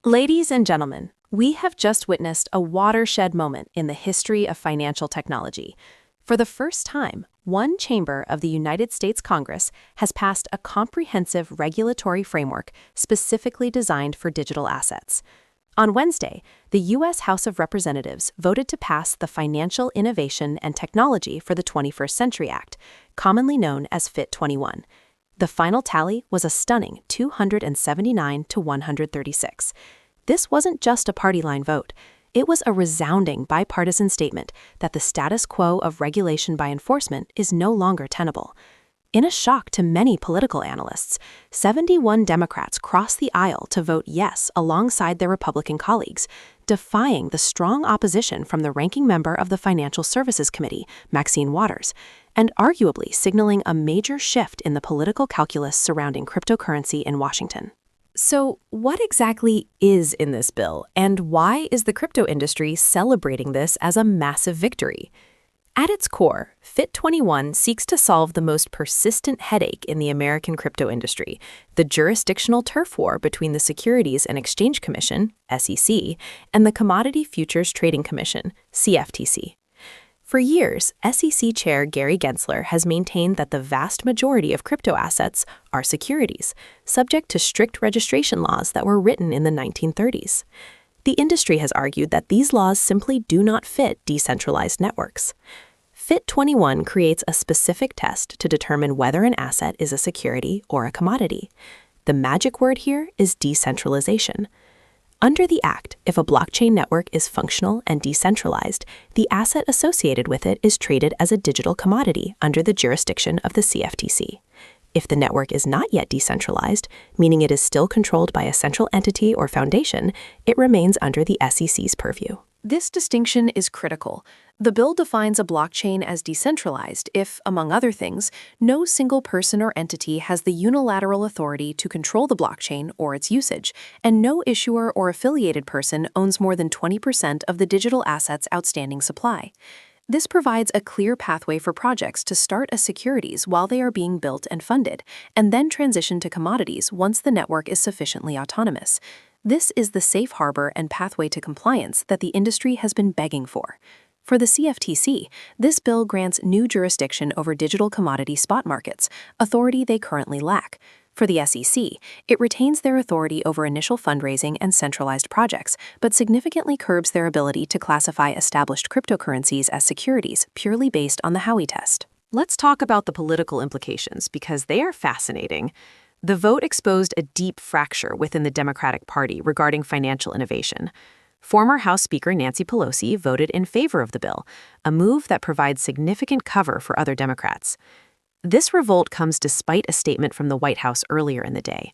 Ladies and gentlemen, we have just witnessed a watershed moment in the history of financial technology. For the first time, one chamber of the United States Congress has passed a comprehensive regulatory framework specifically designed for digital assets. On Wednesday, the U.S. House of Representatives voted to pass the Financial Innovation and Technology for the 21st Century Act, commonly known as FIT21. The final tally was a stunning 279 to 136. This wasn't just a party line vote. It was a resounding bipartisan statement that the status quo of regulation by enforcement is no longer tenable. In a shock to many political analysts, 71 Democrats crossed the aisle to vote yes alongside their Republican colleagues, defying the strong opposition from the ranking member of the Financial Services Committee, Maxine Waters, and arguably signaling a major shift in the political calculus surrounding cryptocurrency in Washington. So, what exactly is in this bill, and why is the crypto industry celebrating this as a massive victory? At its core, FIT21 seeks to solve the most persistent headache in the American crypto industry, the jurisdictional turf war between the Securities and Exchange Commission, SEC, and the Commodity Futures Trading Commission, CFTC. For years, SEC Chair Gary Gensler has maintained that the vast majority of crypto assets are securities, subject to strict registration laws that were written in the 1930s. The industry has argued that these laws simply do not fit decentralized networks. FIT21 creates a specific test to determine whether an asset is a security or a commodity. The magic word here is decentralization. Under the Act, if a blockchain network is functional and decentralized, the asset associated with it is traded as a digital commodity under the jurisdiction of the CFTC. If the network is not yet decentralized, meaning it is still controlled by a central entity or foundation, it remains under the SEC's purview. This distinction is critical. The bill defines a blockchain as decentralized if, among other things, no single person or entity has the unilateral authority to control the blockchain or its usage, and no issuer or affiliated person owns more than 20% of the digital assets outstanding supply. This provides a clear pathway for projects to start as securities while they are being built and funded, and then transition to commodities once the network is sufficiently autonomous. This is the safe harbor and pathway to compliance that the industry has been begging for. For the CFTC, this bill grants new jurisdiction over digital commodity spot markets, authority they currently lack. For the SEC, it retains their authority over initial fundraising and centralized projects, but significantly curbs their ability to classify established cryptocurrencies as securities purely based on the Howey test. Let's talk about the political implications because they are fascinating. The vote exposed a deep fracture within the Democratic Party regarding financial innovation. Former House Speaker Nancy Pelosi voted in favor of the bill, a move that provides significant cover for other Democrats. This revolt comes despite a statement from the White House earlier in the day.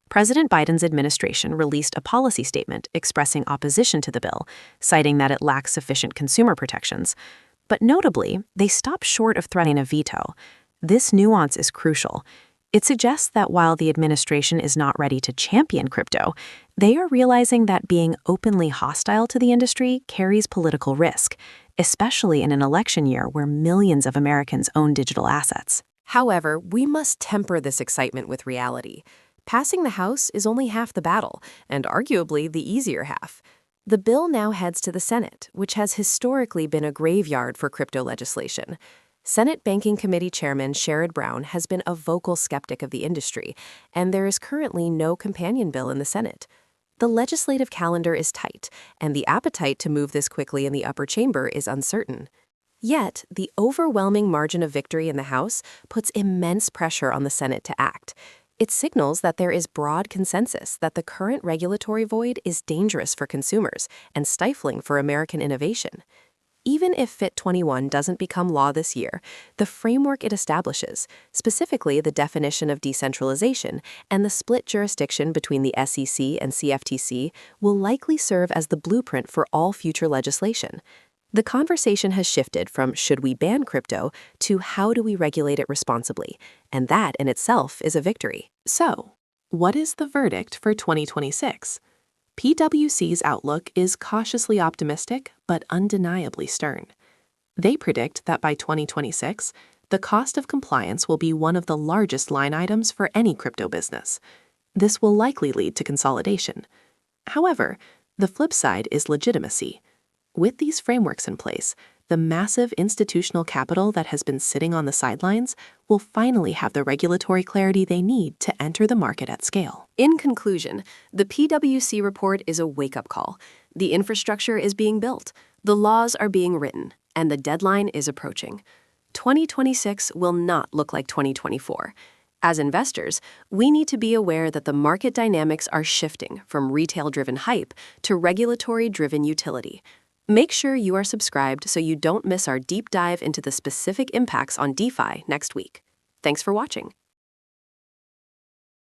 President Biden's administration released a policy statement expressing opposition to the bill, citing that it lacks sufficient consumer protections. But notably, they stopped short of threatening a veto. This nuance is crucial. It suggests that while the administration is not ready to champion crypto, they are realizing that being openly hostile to the industry carries political risk, especially in an election year where millions of Americans own digital assets. However, we must temper this excitement with reality. Passing the House is only half the battle, and arguably the easier half. The bill now heads to the Senate, which has historically been a graveyard for crypto legislation. Senate Banking Committee Chairman Sherrod Brown has been a vocal skeptic of the industry, and there is currently no companion bill in the Senate. The legislative calendar is tight, and the appetite to move this quickly in the upper chamber is uncertain. Yet, the overwhelming margin of victory in the House puts immense pressure on the Senate to act. It signals that there is broad consensus that the current regulatory void is dangerous for consumers and stifling for American innovation. Even if FIT21 doesn't become law this year, the framework it establishes, specifically the definition of decentralization and the split jurisdiction between the SEC and CFTC, will likely serve as the blueprint for all future legislation. The conversation has shifted from should we ban crypto to how do we regulate it responsibly, and that in itself is a victory. So, what is the verdict for 2026? PwC's outlook is cautiously optimistic, but undeniably stern. They predict that by 2026, the cost of compliance will be one of the largest line items for any crypto business. This will likely lead to consolidation. However, the flip side is legitimacy. With these frameworks in place, the massive institutional capital that has been sitting on the sidelines will finally have the regulatory clarity they need to enter the market at scale. In conclusion, the PwC report is a wake-up call. The infrastructure is being built, the laws are being written, and the deadline is approaching. 2026 will not look like 2024. As investors, we need to be aware that the market dynamics are shifting from retail-driven hype to regulatory-driven utility. Make sure you are subscribed so you don't miss our deep dive into the specific impacts on DeFi next week. Thanks for watching.